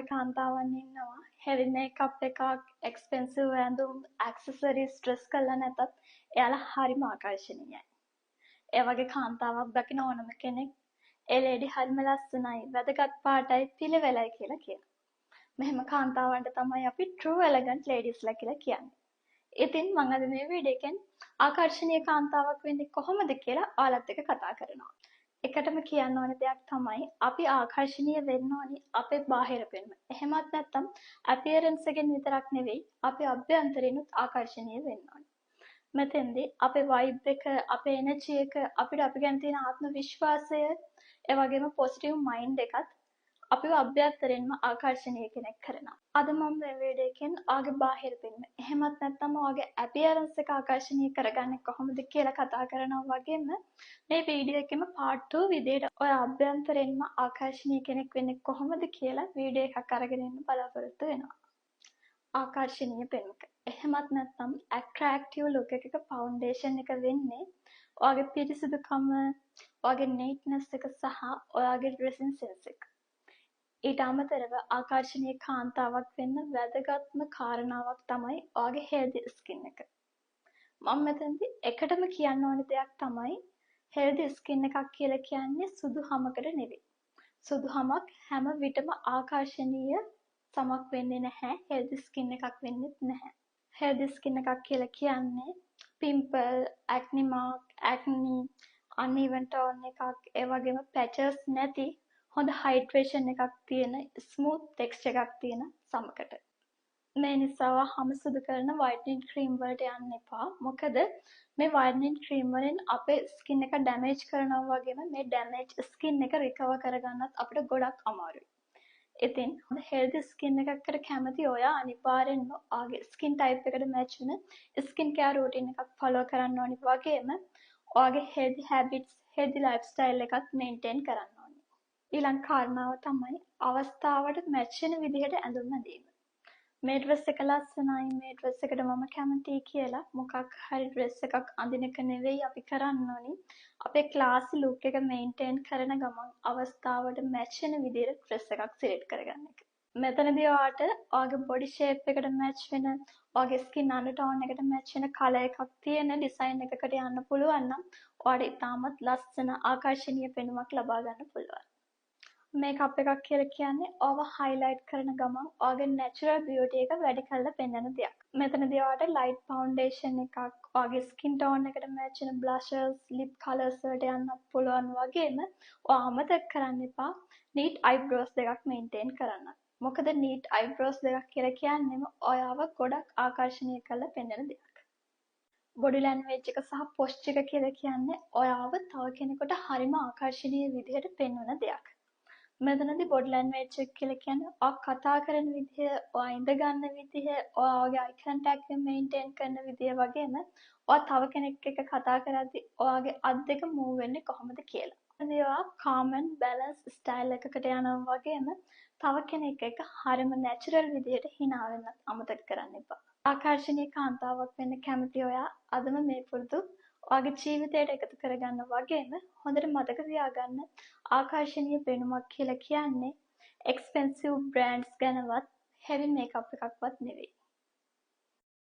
වගේ කාන්තාවන් ඉන්නවා heavy makeup එකක් expensive ඇඳුම් accessories dress කරලා නැතත් එයාලා හරිම ආකර්ශනීයයි. ඒ වගේ කාන්තාවක් දකින ඕනම කෙනෙක් ඒ ලේඩි හරිම ලස්සනයි වැදගත් පාටයි පිළිවෙලයි කියලා කියනවා. මෙහෙම කාන්තාවන්ට තමයි අපි true elegant ladiesලා කියලා කියන්නේ. ඉතින් මම අද මේ වීඩියෝ එකෙන් ආකර්ශනීය කාන්තාවක් වෙන්නේ කොහොමද කියලා ඔයාලත් එක්ක කතා කරනවා. එකටම කියන්න ඕන දෙයක් තමයි අපි ආකර්ශනීය වෙන්න ඕනි අපේ බාහිර පෙනුම. එහෙමත් නැත්නම් appearance එකෙන් විතරක් නෙවෙයි අපි අභ්‍යන්තරිනුත් ආකර්ශනීය වෙන්න ඕනි. මෙතෙන්දී අපේ vibe එක, අපේ energy එක, අපිට අපි ගැන තියෙන ආත්ම විශ්වාසය, ඒ වගේම positive mind එකත් අපිව අභ්‍යන්තරින්ම ආකර්ශනීය කෙනෙක් කරනවා. අද මම මේ වීඩියෝ එකෙන් ඔයාගේ බාහිර පෙනුම එහෙමත් නැත්නම් ඔයාගේ appearance එක ආකර්ශනීය කරගන්නේ කොහොමද කියලා කතා කරනවා වගේම මේ වීඩියෝ එකේම part 2 විදිහට ඔයා අභ්‍යන්තරින්ම ආකර්ශනීය කෙනෙක් වෙන්නේ කොහොමද කියලා වීඩියෝ එකක් අරගෙන එන්න බලාපොරොත්තු වෙනවා. ආකර්ශනීය පෙනුමක. එහෙමත් නැත්නම් attractive look එකක foundation එක වෙන්නේ ඔයාගේ පිරිසිදුකම, ඔයාගේ neatness එක සහ ඔයාගේ dressing sense එක. ඊට අමතරව ආකර්ශනීය කාන්තාවක් වෙන්න වැදගත්ම කාරණාවක් තමයි ඔයාගේ healthy skin එක. මම මෙතනදී එකටම කියන්න ඕන දෙයක් තමයි healthy skin එකක් කියලා කියන්නේ සුදු හමකට නෙවෙයි. සුදු හමක් හැම විටම ආකර්ශනීය සමක් වෙන්නේ නැහැ. healthy skin එකක් වෙන්නෙත් නැහැ. healthy skin එකක් කියලා කියන්නේ pimple, acne mark, acne, uneven tone එකක්, ඒ වගේම patches නැති හොඳ hydration එකක් තියෙන smooth texture එකක් තියෙන සමකට. මේ නිසා හම සුදු කරන whitening cream වලට යන්න එපා. මොකද මේ whitening cream වලින් අපේ skin එක damage කරනවා වගේම මේ damage skin එක recover කරගන්නත් අපිට ගොඩක් අමාරුයි. ඉතින් හොඳ healthy skin එකකට කැමති ඔයා අනිවාර්යෙන්ම ඔයාගේ skin type එකට match වෙන skin care routine එකක් follow කරන්න ඕනි වගේම ඔයාගේ healthy habits, healthy lifestyle එකත් maintain කරන්න. ඊළඟ කාරණාව තමයි අවස්ථාවට මැච් වෙන විදිහට ඇඳුම් ඇඳීම. මේ dress එක ලස්සනයි, මේ dress එකට මම කැමතියි කියලා මොකක් හරි dress එකක් අඳින එක නෙවෙයි අපි කරන්න ඕනි. අපේ classy look එක maintain කරන ගමන් අවස්ථාවට මැච් වෙන විදිහට dress එකක් select කරගන්න එක. මෙතනදී ඔයාට ඔයාගේ body shape එකට match වෙන, ඔයාගේ skin undertone එකට match වෙන color එකක් තියෙන design එකකට යන්න පුළුවන් නම් ඔයාට ඉතාමත් ලස්සන ආකර්ශනීය පෙනුමක් ලබා ගන්න පුළුවන්. මේකප් එකක් කියලා කියන්නේ ඔයාව highlight කරන ගමන් ඔයාගේ natural beauty එක වැඩි කරලා පෙන්වන දෙයක්. මෙතනදී ඔයාට light foundation එකක්, ඔයාගේ skin tone එකට match වෙන blushes, lip colors වලට යන්නත් පුළුවන් වගේම ඔයා අමතක කරන්න එපා neat eyebrows දෙකක් maintain කරන්න. මොකද neat eyebrows දෙකක් කියලා කියන්නේම ඔයාව ගොඩක් ආකර්ශනීය කරලා පෙන්වන දෙයක්. body language එක සහ posture එක කියලා කියන්නේ ඔයාව තව කෙනෙකුට හරිම ආකර්ශනීය විදිහට පෙන්වන දෙයක්. මෙතනදී body language එක කියලා කියන්නේ ඔයා කතා කරන විදිහ, ඔයා ඉඳ ගන්න විදිහ, ඔයාගේ eye contact එක maintain කරන විදිහ වගේම ඔයා තව කෙනෙක් එක්ක කතා කරද්දී ඔයාගේ අත් දෙක move වෙන්නේ කොහොමද කියලා. එතනදී ඔයා calm and balanced style එකකට යනවා වගේම තව කෙනෙක් එක්ක හරිම natural විදිහට hina වෙන්නත් අමතක කරන්න එපා. ආකර්ශනීය කාන්තාවක් වෙන්න කැමති ඔයා අදම මේ පුරුදු ඔයාගේ ජීවිතයට එකතු කරගන්න වගේම හොඳට මතක තියාගන්න ආකර්ශනීය පෙනුමක් කියලා කියන්නේ expensive brands ගැනවත් heavy makeup එකක්වත් නෙවෙයි.